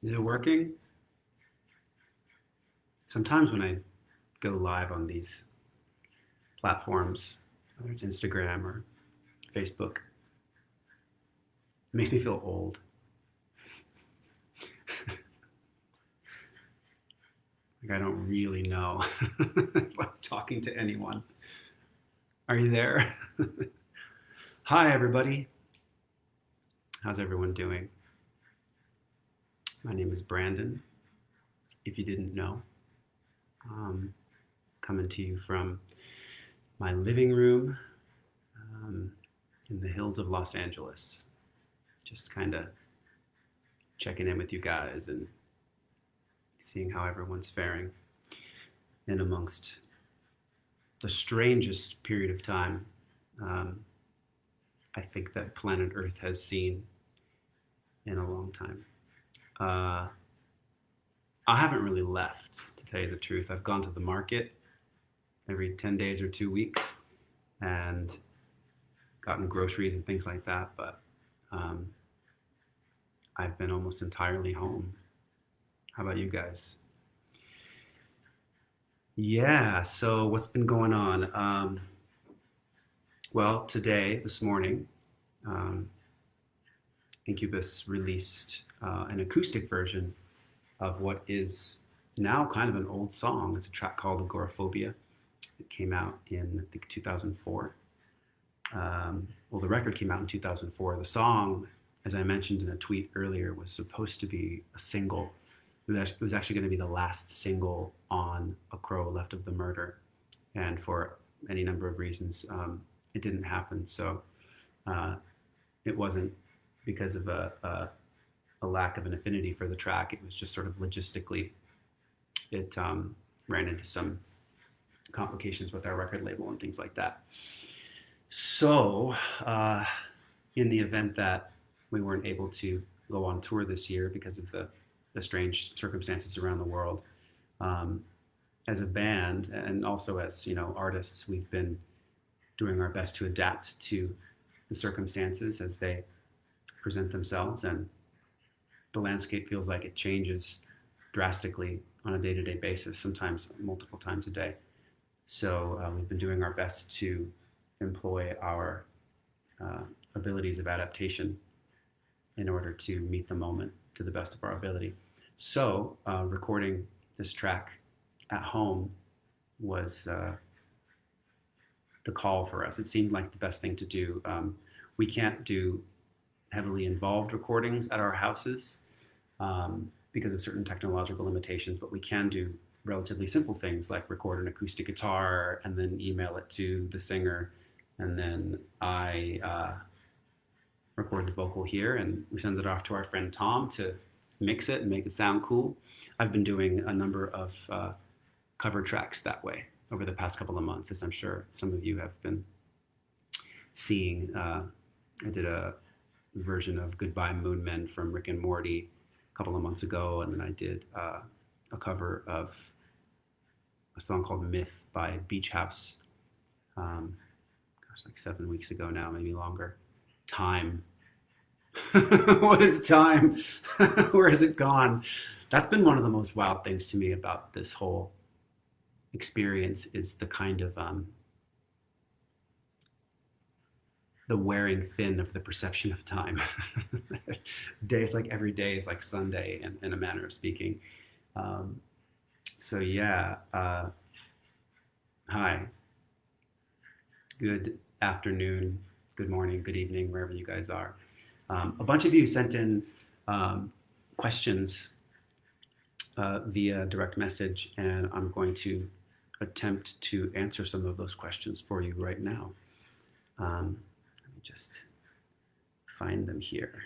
Is it working? Sometimes when I go live on these platforms, whether it's Instagram or Facebook, it makes me feel old. Like I don't really know if I'm talking to anyone. Are you there? Hi, everybody. How's everyone doing? My name is Brandon, if you didn't know. Coming to you from my living room um, in the hills of Los Angeles. Just kind of checking in with you guys and seeing how everyone's faring in amongst the strangest period of time um, I think that planet Earth has seen in a long time. Uh, I haven't really left, to tell you the truth. I've gone to the market every 10 days or 2 weeks and gotten groceries and things like that, but um, I've been almost entirely home. How about you guys? Yeah, so what's been going on? Well, today, this morning, um, Incubus released an acoustic version of what is now kind of an old song. It's a track called Agoraphobia. It came out in, I think, 2004. Well, the record came out in 2004. The song, as I mentioned in a tweet earlier, was supposed to be a single. It was actually going to be the last single on A Crow Left of the Murder. And for any number of reasons, it didn't happen. So uh, it wasn't because of a lack of an affinity for the track. It was just sort of logistically, it ran into some complications with our record label and things like that. So, in the event that we weren't able to go on tour this year because of the strange circumstances around the world, um, as a band and also as artists, we've been doing our best to adapt to the circumstances as they present themselves, and the landscape feels like it changes drastically on a day-to-day basis, sometimes multiple times a day. So we've been doing our best to employ our uh, abilities of adaptation in order to meet the moment to the best of our ability. So recording this track at home was the call for us. It seemed like the best thing to do. We can't do heavily involved recordings at our houses because of certain technological limitations, but we can do relatively simple things like record an acoustic guitar and then email it to the singer, and then I record the vocal here and we send it off to our friend Tom to mix it and make it sound cool. I've been doing a number of cover tracks that way over the past couple of months, as I'm sure some of you have been seeing. I did a version of Goodbye Moon Men from Rick and Morty a couple of months ago, and then I did a cover of a song called Myth by Beach House, like 7 weeks ago now, maybe longer. Time. What is time? Where has it gone? That's been one of the most wild things to me about this whole experience is the kind of the wearing thin of the perception of time. Days like every day is like Sunday in a manner of speaking. So yeah, hi, good afternoon, good morning, good evening, wherever you guys are. A bunch of you sent in questions via direct message, and I'm going to attempt to answer some of those questions for you right now. Let me just find them here.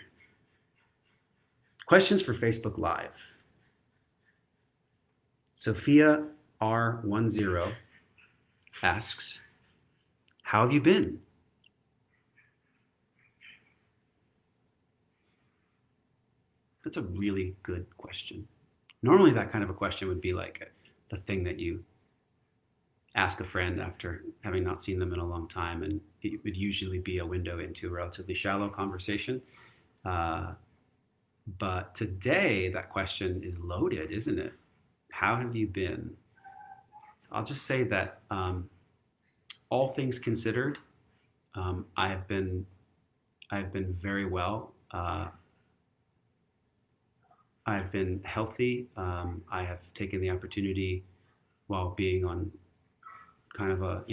Questions for Facebook Live. Sophia R10 asks, how have you been? That's a really good question. Normally that kind of a question would be like the thing that you ask a friend after having not seen them in a long time, and it would usually be a window into a relatively shallow conversation. But today, that question is loaded, isn't it? How have you been? So I'll just say that all things considered, um, I have been I've been very well. I've been healthy. I have taken the opportunity while being on kind of a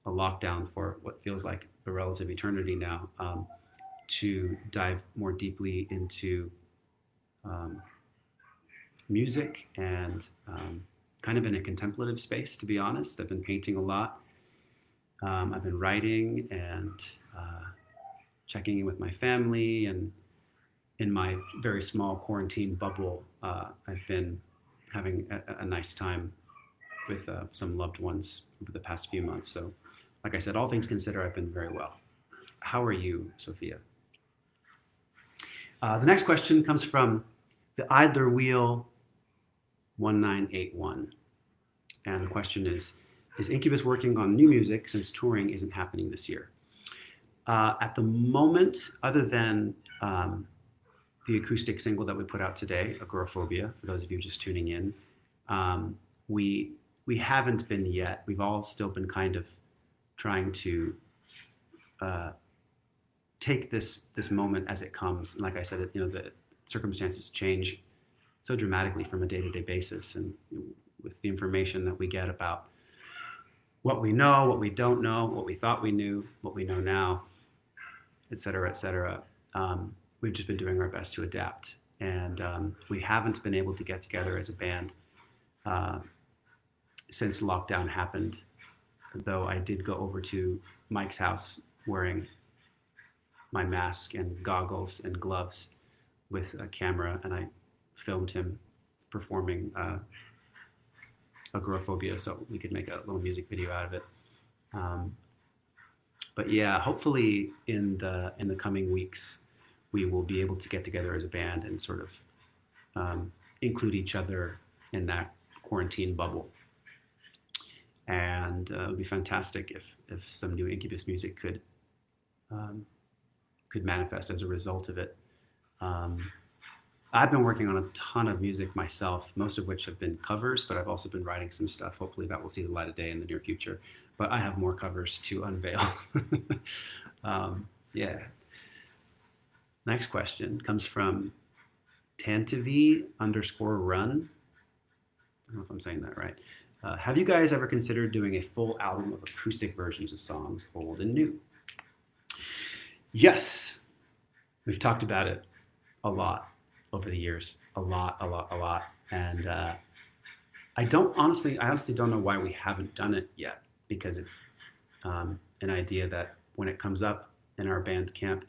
lockdown for what feels like a relative eternity now, to dive more deeply into um, music and kind of in a contemplative space. To be honest, I've been painting a lot. I've been writing and checking in with my family, and in my very small quarantine bubble, I've been having a nice time with some loved ones over the past few months. So, like I said, all things considered, I've been very well. How are you, Sophia? The next question comes from the Idler Wheel 1981. And the question is Incubus working on new music since touring isn't happening this year? At the moment, other than the acoustic single that we put out today, Agoraphobia, for those of you just tuning in, um, we haven't been yet. We've all still been kind of trying to uh, take this moment as it comes. And like I said, the circumstances change so dramatically from a day-to-day basis, and with the information that we get about what we know, what we don't know, what we thought we knew, what we know now, et cetera, et cetera. We've just been doing our best to adapt, and we haven't been able to get together as a band uh, since lockdown happened. Though I did go over to Mike's house wearing my mask and goggles and gloves with a camera, and I filmed him performing Agoraphobia, so we could make a little music video out of it. Um, but yeah, hopefully in the coming weeks, we will be able to get together as a band and sort of include each other in that quarantine bubble. And it would be fantastic if some new Incubus music could manifest as a result of it. I've been working on a ton of music myself, most of which have been covers, but I've also been writing some stuff. Hopefully that will see the light of day in the near future. But I have more covers to unveil. Yeah. Next question comes from Tantivi_run. I don't know if I'm saying that right. Have you guys ever considered doing a full album of acoustic versions of songs, old and new? Yes, we've talked about it a lot over the years, a lot. And I honestly don't know why we haven't done it yet, because it's an idea that when it comes up in our band camp,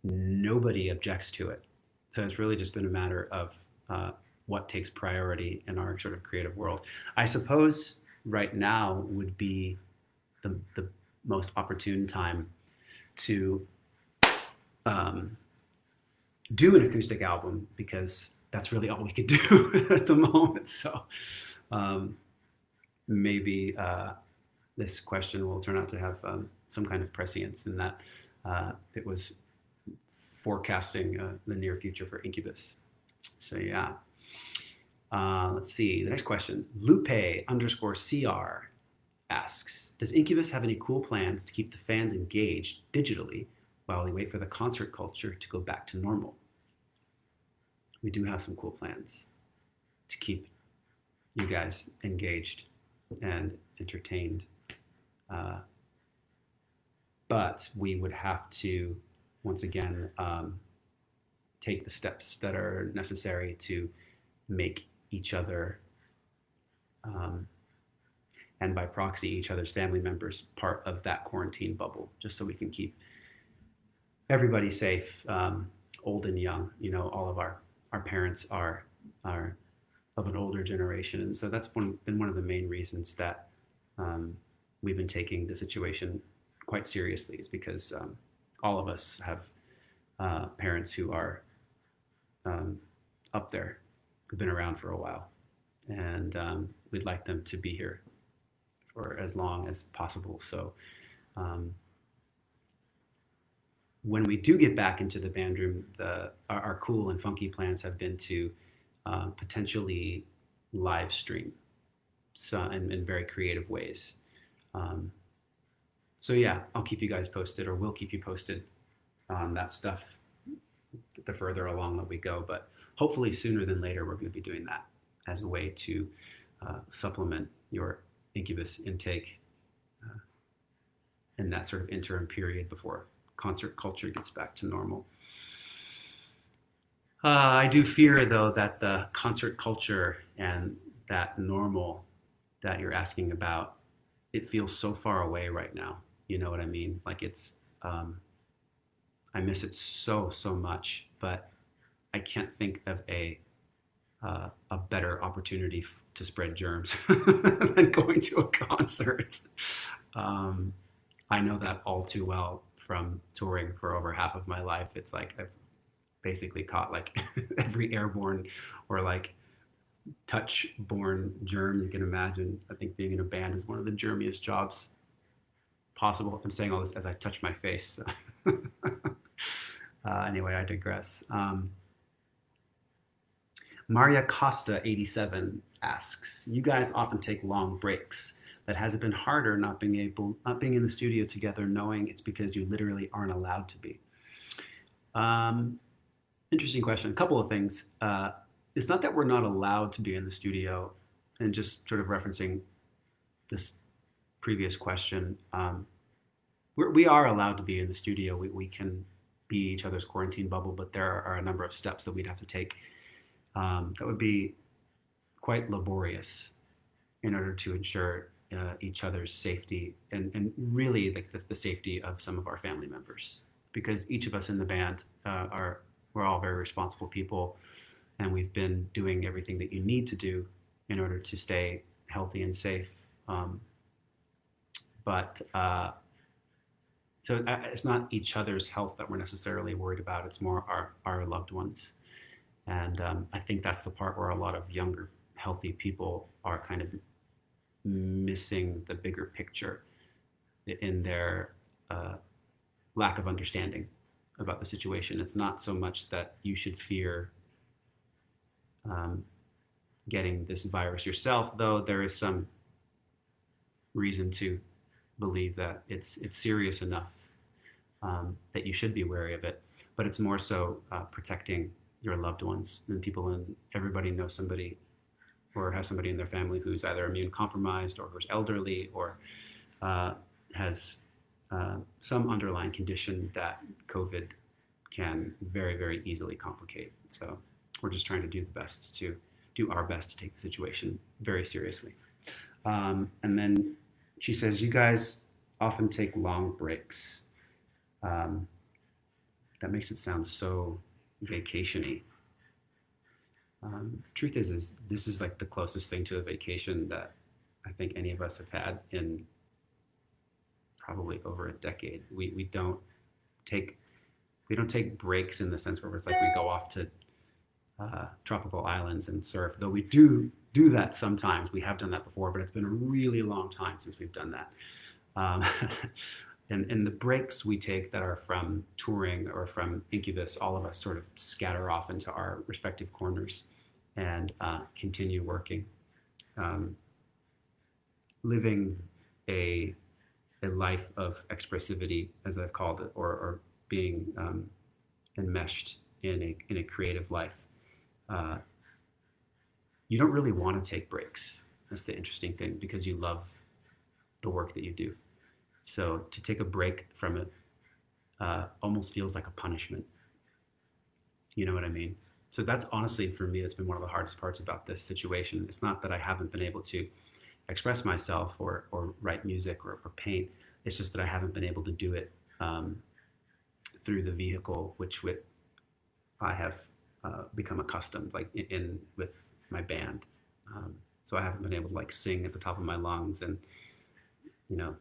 nobody objects to it. So it's really just been a matter of what takes priority in our sort of creative world. I suppose right now would be the most opportune time to do an acoustic album, because that's really all we could do at the moment. So maybe this question will turn out to have some kind of prescience in that it was forecasting the near future for Incubus. So yeah. Let's see. The next question. Lupe_CR asks, does Incubus have any cool plans to keep the fans engaged digitally while we wait for the concert culture to go back to normal? We do have some cool plans to keep you guys engaged and entertained. But we would have to, once again, take the steps that are necessary to make each other, and by proxy, each other's family members, part of that quarantine bubble, just so we can keep everybody safe, old and young. All of our parents are of an older generation, and so that's been one of the main reasons that we've been taking the situation quite seriously, is because all of us have parents who are up there, who've been around for a while, and we'd like them to be here for as long as possible. So when we do get back into the band room, our cool and funky plans have been to potentially live stream in very creative ways. Um, so yeah, I'll keep you guys posted, or we'll keep you posted on that stuff the further along that we go. But hopefully sooner than later, we're going to be doing that as a way to supplement your Incubus intake in that sort of interim period before concert culture gets back to normal. I do fear, though, that the concert culture and that normal that you're asking about, it feels so far away right now. You know what I mean? Like I miss it so much, but I can't think of a better opportunity to spread germs than going to a concert. Um, I know that all too well from touring for over half of my life. It's like I've basically caught like every airborne or like touch-borne germ you can imagine. I think being in a band is one of the germiest jobs possible. I'm saying all this as I touch my face. So. Anyway, I digress. Maria Costa 87 asks, "You guys often take long breaks. That has it been harder not being in the studio together, knowing it's because you literally aren't allowed to be?" Interesting question. A couple of things. It's not that we're not allowed to be in the studio, and just sort of referencing this previous question, we are allowed to be in the studio. We can be each other's quarantine bubble, but there are a number of steps that we'd have to take that would be quite laborious in order to ensure each other's safety and really like the safety of some of our family members, because each of us in the band we're all very responsible people, and we've been doing everything that you need to do in order to stay healthy and safe. But so it's not each other's health that we're necessarily worried about. It's more our loved ones. And I think that's the part where a lot of younger, healthy people are kind of missing the bigger picture in their lack of understanding about the situation. It's not so much that you should fear getting this virus yourself, though there is some reason to believe that it's serious enough that you should be wary of it. But it's more so protecting your loved ones and people, and everybody knows somebody or has somebody in their family who's either immune compromised or who's elderly or has some underlying condition that COVID can very, very easily complicate. So we're just trying to do our best to take the situation very seriously. And then she says, "You guys often take long breaks." That makes it sound so vacation-y. Truth is this is like the closest thing to a vacation that I think any of us have had in probably over a decade. We don't take breaks in the sense where it's like we go off to tropical islands and surf, though we do that sometimes. We have done that before, but it's been a really long time since we've done that. And the breaks we take that are from touring or from Incubus, all of us sort of scatter off into our respective corners and continue working, living a life of expressivity, as I've called it, or being enmeshed in a creative life. You don't really want to take breaks. That's the interesting thing, because you love the work that you do. So to take a break from it almost feels like a punishment. You know what I mean? So that's honestly, for me, that's been one of the hardest parts about this situation. It's not that I haven't been able to express myself or write music or paint. It's just that I haven't been able to do it through the vehicle which I have become accustomed, like with my band. So I haven't been able to like sing at the top of my lungs and, you know,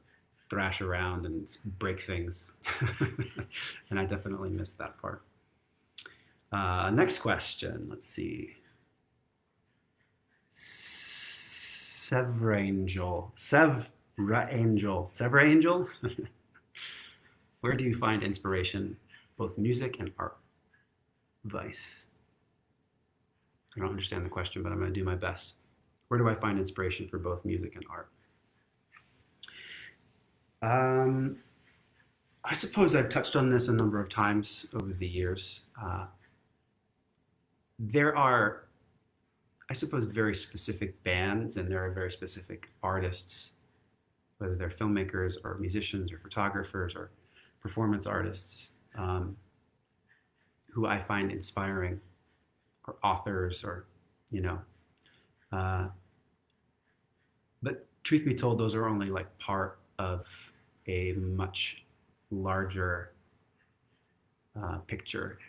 thrash around and break things. And I definitely missed that part. Next question, let's see. Severangel. Where do you find inspiration both music and art. Vice. I don't understand the question, but I'm going to do my best. Where do I find inspiration for both music and art? I suppose I've touched on this a number of times over the years. There are, I suppose, very specific bands, and there are very specific artists, whether they're filmmakers or musicians or photographers or performance artists, who I find inspiring, or authors, or, you know. But truth be told, those are only like part of a much larger picture,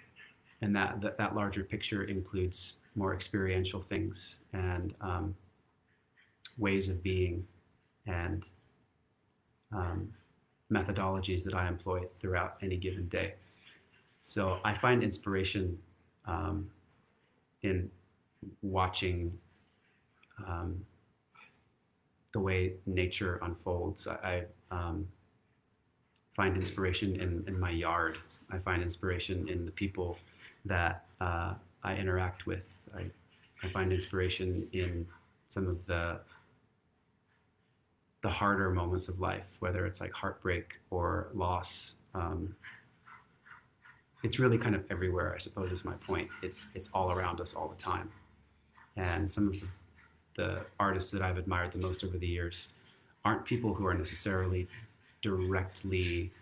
and that larger picture includes more experiential things and ways of being and methodologies that I employ throughout any given day. So I find inspiration in watching the way nature unfolds. I find inspiration in my yard. I find inspiration in the people that I interact with. I find inspiration in some of the harder moments of life, whether it's like heartbreak or loss. It's really kind of everywhere, I suppose, is my point. It's all around us all the time. And some of the artists that I've admired the most over the years aren't people who are necessarily directly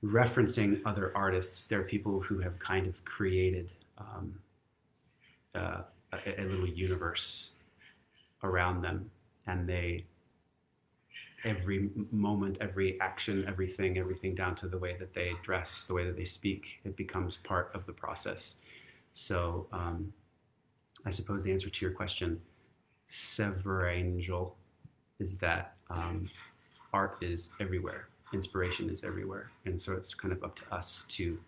referencing other artists. They're people who have kind of created a little universe around them, and every moment, every action, everything down to the way that they dress, the way that they speak, it becomes part of the process. So I suppose the answer to your question, Severangel, is that art is everywhere, inspiration is everywhere, and so it's kind of up to us to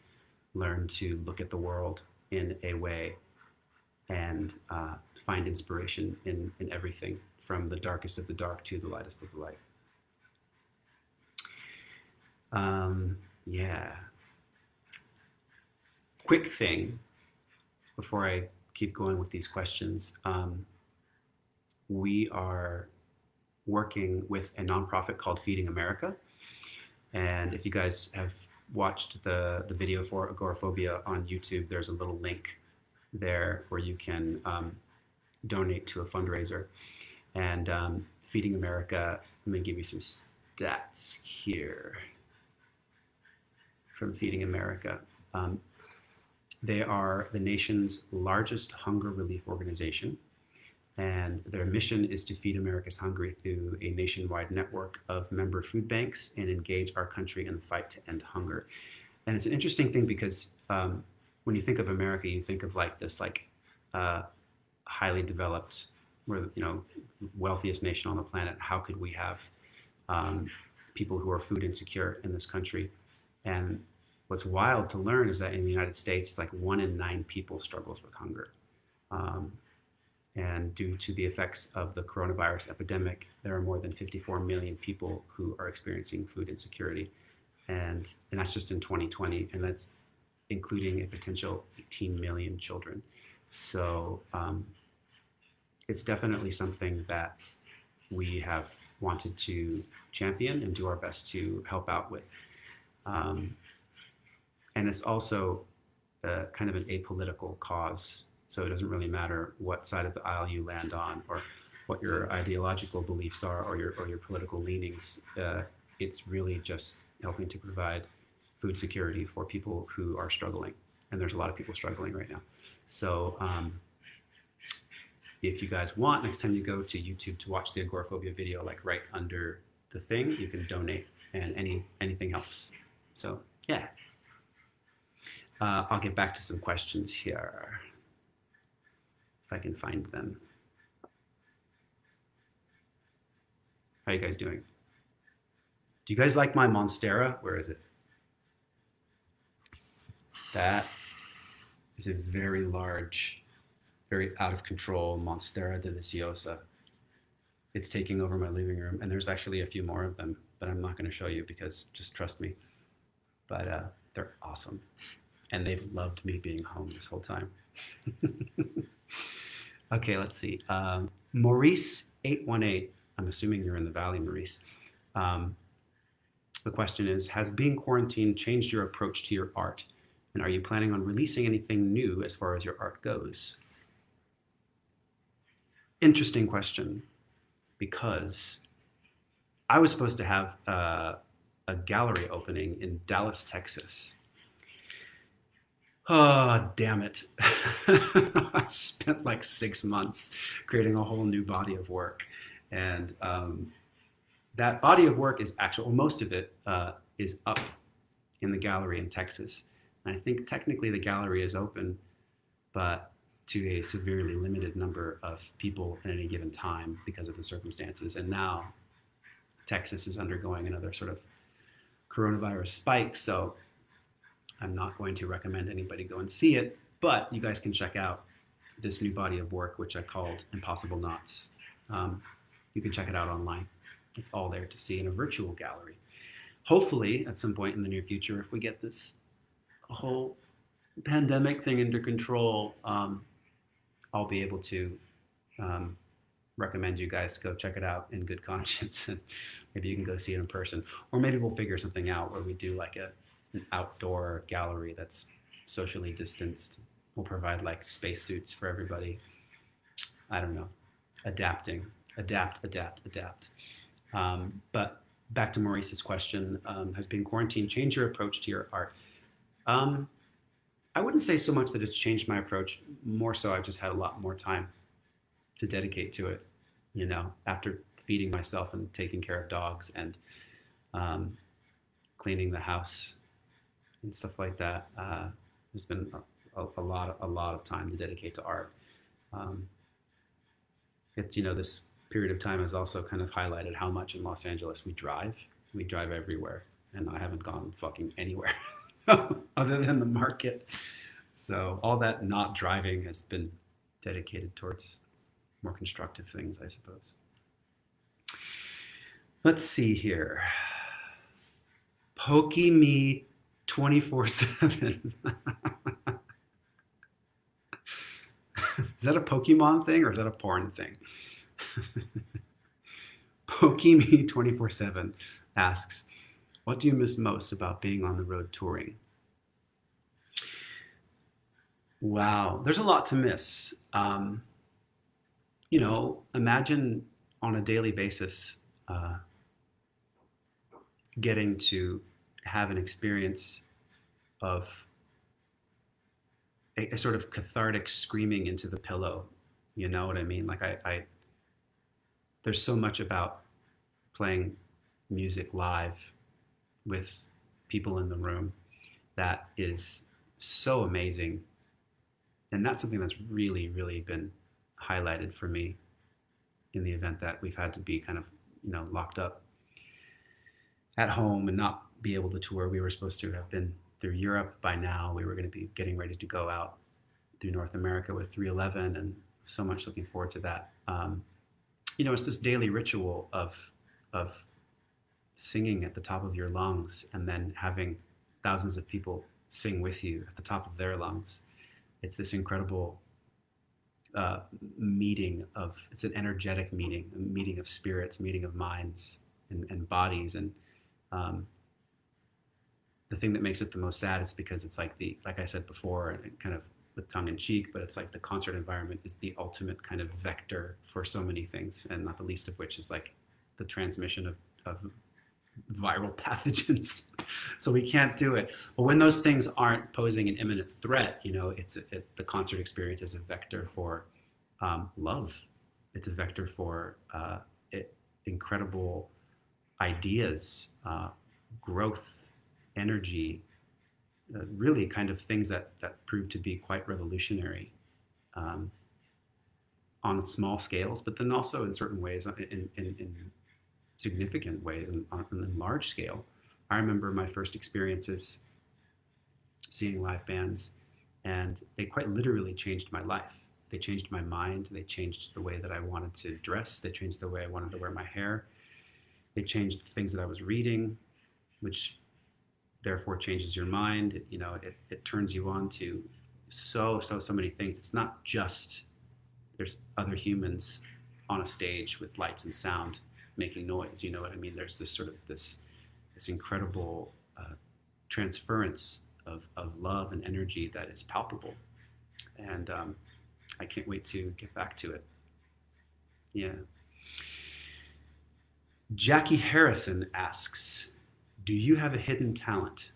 learn to look at the world in a way and find inspiration in everything, from the darkest of the dark to the lightest of the light. Yeah. Quick thing before I keep going with these questions. We are working with a nonprofit called Feeding America. And if you guys have watched the video for agoraphobia on YouTube, there's a little link there where you can donate to a fundraiser. And Feeding America, let me give you some stats here from Feeding America. They are the nation's largest hunger relief organization, and their mission is to feed America's hungry through a nationwide network of member food banks and engage our country in the fight to end hunger. And it's an interesting thing because when you think of America, you think of like this highly developed, wealthiest nation on the planet. How could we have people who are food insecure in this country? And what's wild to learn is that in the United States, it's like 1 in 9 people struggles with hunger. And due to the effects of the coronavirus epidemic, there are more than 54 million people who are experiencing food insecurity. And that's just in 2020, and that's including a potential 18 million children. So it's definitely something that we have wanted to champion and do our best to help out with. And it's also kind of an apolitical cause. So it doesn't really matter what side of the aisle you land on, or what your ideological beliefs are, or your political leanings. It's really just helping to provide food security for people who are struggling. And there's a lot of people struggling right now. So if you guys want, next time you go to YouTube to watch the agoraphobia video, like right under the thing, you can donate, and anything helps. So yeah. I'll get back to some questions here, if I can find them. How are you guys doing? Do you guys like my Monstera? Where is it? That is a very large, very out of control Monstera deliciosa. It's taking over my living room, and there's actually a few more of them, but I'm not going to show you because just trust me. but they're awesome. And they've loved me being home this whole time. Okay, let's see. Maurice818, I'm assuming you're in the Valley, Maurice. Um, the question is, has being quarantined changed your approach to your art? And are you planning on releasing anything new as far as your art goes? Interesting question, because I was supposed to have a gallery opening in Dallas, Texas. Oh, damn it. I spent like 6 months creating a whole new body of work. And that body of work is actual, well, most of it is up in the gallery in Texas. And I think technically the gallery is open, but to a severely limited number of people at any given time because of the circumstances. And now Texas is undergoing another sort of coronavirus spike. So I'm not going to recommend anybody go and see it, but you guys can check out this new body of work, which I called Impossible Knots. You can check it out online. It's all there to see in a virtual gallery. Hopefully, at some point in the near future, if we get this whole pandemic thing under control, I'll be able to recommend you guys go check it out in good conscience, and maybe you can go see it in person. Or maybe we'll figure something out where we do like an outdoor gallery that's socially distanced. We'll provide like spacesuits for everybody. I don't know. Adapting. Adapt. But back to Maurice's question, has being quarantined changed your approach to your art? I wouldn't say so much that it's changed my approach. More so, I've just had a lot more time to dedicate to it, you know, after feeding myself and taking care of dogs and cleaning the house and stuff like that. There's been a lot of time to dedicate to art. It's, you know, this period of time has also kind of highlighted how much in Los Angeles we drive. We drive everywhere, and I haven't gone fucking anywhere other than the market. So all that not driving has been dedicated towards more constructive things, I suppose. Let's see here. Pokey me 24/7. Is that a Pokemon thing or is that a porn thing? Pokey me 24/7 asks, what do you miss most about being on the road touring? Wow, there's a lot to miss. You know, imagine on a daily basis getting to have an experience of a sort of cathartic screaming into the pillow. You know what I mean? Like there's so much about playing music live with people in the room that is so amazing. And that's something that's really, really been highlighted for me in the event that we've had to be kind of, you know, locked up at home and not be able to tour. We were supposed to have been through Europe by now. We were going to be getting ready to go out through North America with 311, and so much looking forward to that. You know, it's this daily ritual of singing at the top of your lungs and then having thousands of people sing with you at the top of their lungs. It's this incredible meeting of, it's an energetic meeting, a meeting of spirits, meeting of minds and bodies. And the thing that makes it the most sad is because it's like like I said before, and kind of with tongue in cheek, but it's like the concert environment is the ultimate kind of vector for so many things, and not the least of which is like the transmission of viral pathogens. So we can't do it. But when those things aren't posing an imminent threat, you know, the concert experience is a vector for love. It's a vector for incredible ideas, growth, energy, really kind of things that prove to be quite revolutionary on small scales, but then also in certain ways, in significant ways, on large scale. I remember my first experiences seeing live bands, and they quite literally changed my life. They changed my mind. They changed the way that I wanted to dress. They changed the way I wanted to wear my hair. They changed the things that I was reading, which therefore changes your mind. It turns you on to so many things. It's not just there's other humans on a stage with lights and sound making noise. You know what I mean? There's this sort of this incredible transference of love and energy that is palpable. And I can't wait to get back to it. Yeah. Jackie Harrison asks, do you have a hidden talent?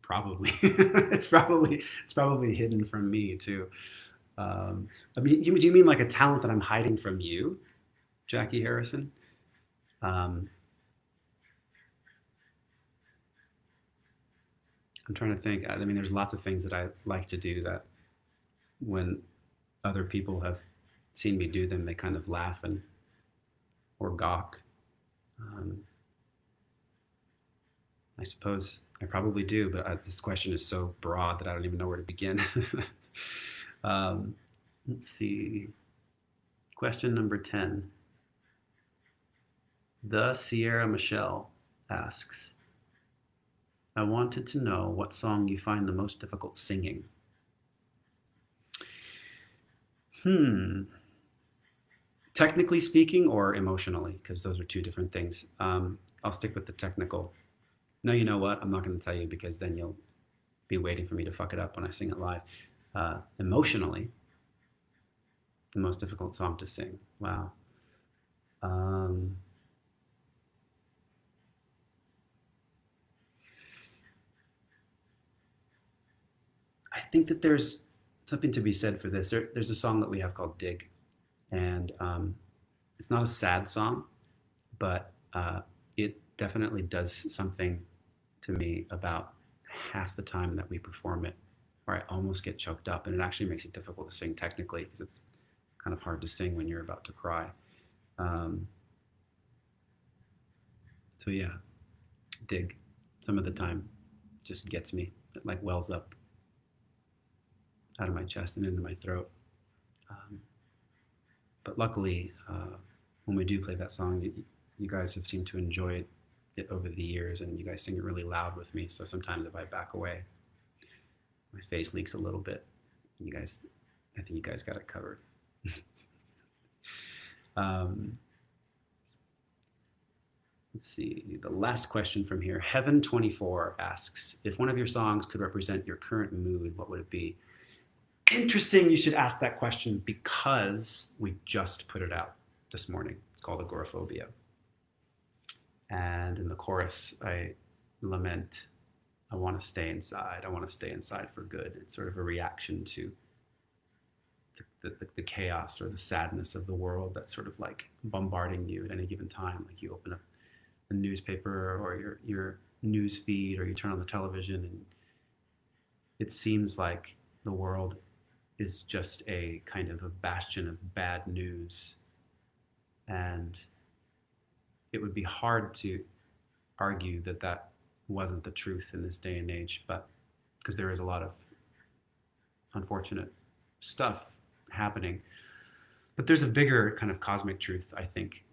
Probably. it's probably hidden from me too. Do you mean like a talent that I'm hiding from you, Jackie Harrison? Um, I'm trying to think. I mean, there's lots of things that I like to do that when other people have seen me do them, they kind of laugh and or gawk. Um, I suppose I probably do, but this question is so broad that I don't even know where to begin. um, let's see. Question number 10. The Sierra Michelle asks, I wanted to know what song you find the most difficult singing. Technically speaking or emotionally, because those are two different things. I'll stick with the technical. No, you know what? I'm not going to tell you because then you'll be waiting for me to fuck it up when I sing it live. Emotionally, the most difficult song to sing. Wow. I think that there's something to be said for this. There's a song that we have called Dig, and it's not a sad song, but it definitely does something to me about half the time that we perform it, where I almost get choked up, and it actually makes it difficult to sing technically because it's kind of hard to sing when you're about to cry. So yeah, Dig, some of the time just gets me. It like wells up out of my chest and into my throat. But luckily, when we do play that song, you guys have seemed to enjoy it over the years, and you guys sing it really loud with me. So sometimes if I back away, my face leaks a little bit. I think you guys got it covered. Let's see, the last question from here. Heaven24 asks, if one of your songs could represent your current mood, what would it be? Interesting you should ask that question because we just put it out this morning. It's called Agoraphobia. And in the chorus, I lament, I want to stay inside. I want to stay inside for good. It's sort of a reaction to the chaos or the sadness of the world that's sort of like bombarding you at any given time. Like you open up a newspaper or your news feed, or you turn on the television, and it seems like the world is just a kind of a bastion of bad news. And it would be hard to argue that that wasn't the truth in this day and age, but because there is a lot of unfortunate stuff happening. But there's a bigger kind of cosmic truth, I think,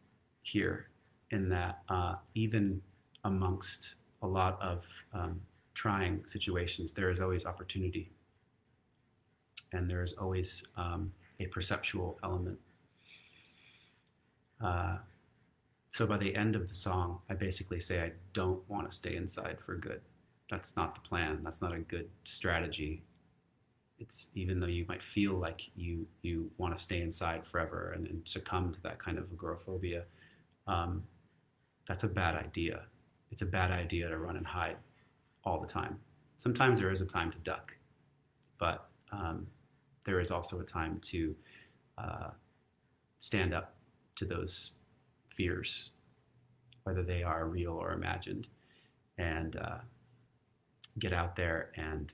here, in that even amongst a lot of trying situations, there is always opportunity. And there is always a perceptual element. So by the end of the song, I basically say I don't want to stay inside for good. That's not the plan. That's not a good strategy. It's even though you might feel like you want to stay inside forever and succumb to that kind of agoraphobia, that's a bad idea. It's a bad idea to run and hide all the time. Sometimes there is a time to duck, but there is also a time to stand up to those fears, whether they are real or imagined, and get out there and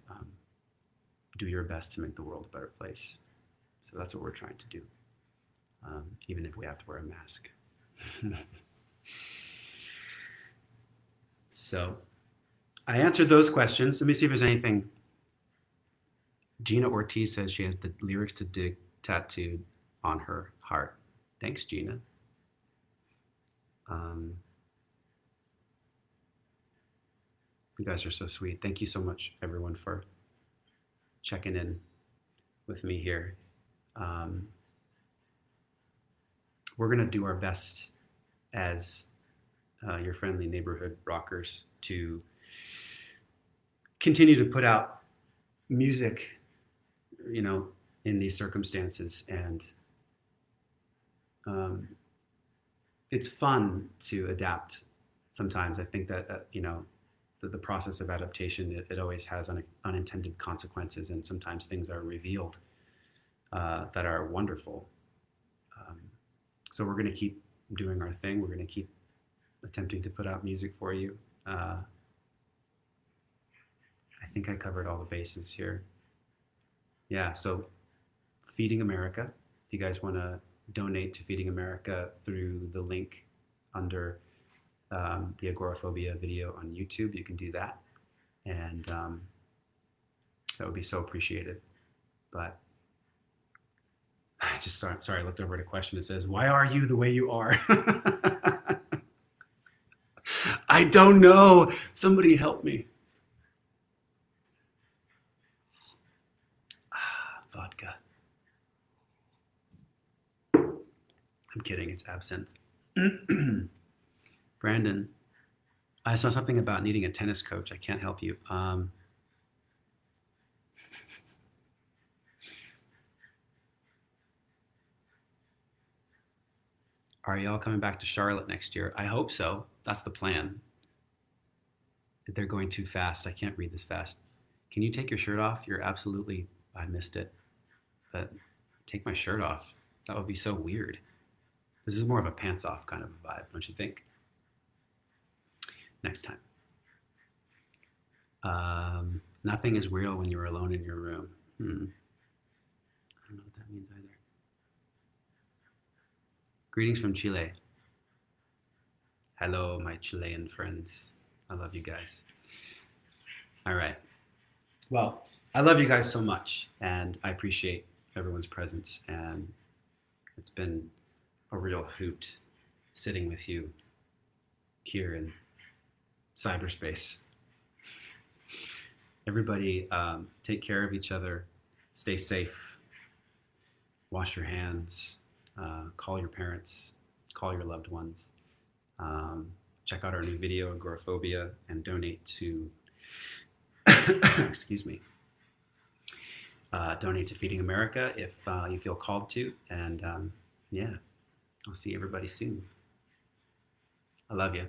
do your best to make the world a better place. So that's what we're trying to do, even if we have to wear a mask. So I answered those questions. Let me see if there's anything. Gina Ortiz says she has the lyrics to Dig tattooed on her heart. Thanks, Gina. You guys are so sweet. Thank you so much, everyone, for checking in with me here. We're going to do our best as your friendly neighborhood rockers to continue to put out music, you know, in these circumstances. And it's fun to adapt sometimes. I think that, you know, the process of adaptation, it always has unintended consequences, and sometimes things are revealed that are wonderful. So we're going to keep doing our thing. We're going to keep attempting to put out music for you. I think I covered all the bases here. Yeah, so Feeding America, if you guys want to donate to Feeding America through the link under the agoraphobia video on YouTube, you can do that. And that would be so appreciated. But I just, sorry, I looked over at a question. It says, why are you the way you are? I don't know. Somebody help me. Vodka. I'm kidding, it's absinthe. Brandon, I saw something about needing a tennis coach. I can't help you. Are y'all coming back to Charlotte next year? I hope so. That's the plan. They're going too fast. I can't read this fast. Can you take your shirt off? You're absolutely, I missed it. But take my shirt off. That would be so weird. This is more of a pants off kind of a vibe, don't you think? Next time. Nothing is real when you're alone in your room. I don't know what that means either. Greetings from Chile. Hello, my Chilean friends. I love you guys. All right. Well, I love you guys so much, and I appreciate everyone's presence, and it's been a real hoot sitting with you here in cyberspace. Everybody, take care of each other, stay safe, wash your hands, call your parents, call your loved ones, check out our new video, Agoraphobia, and donate to, excuse me, donate to Feeding America if you feel called to, and yeah, I'll see everybody soon. I love you.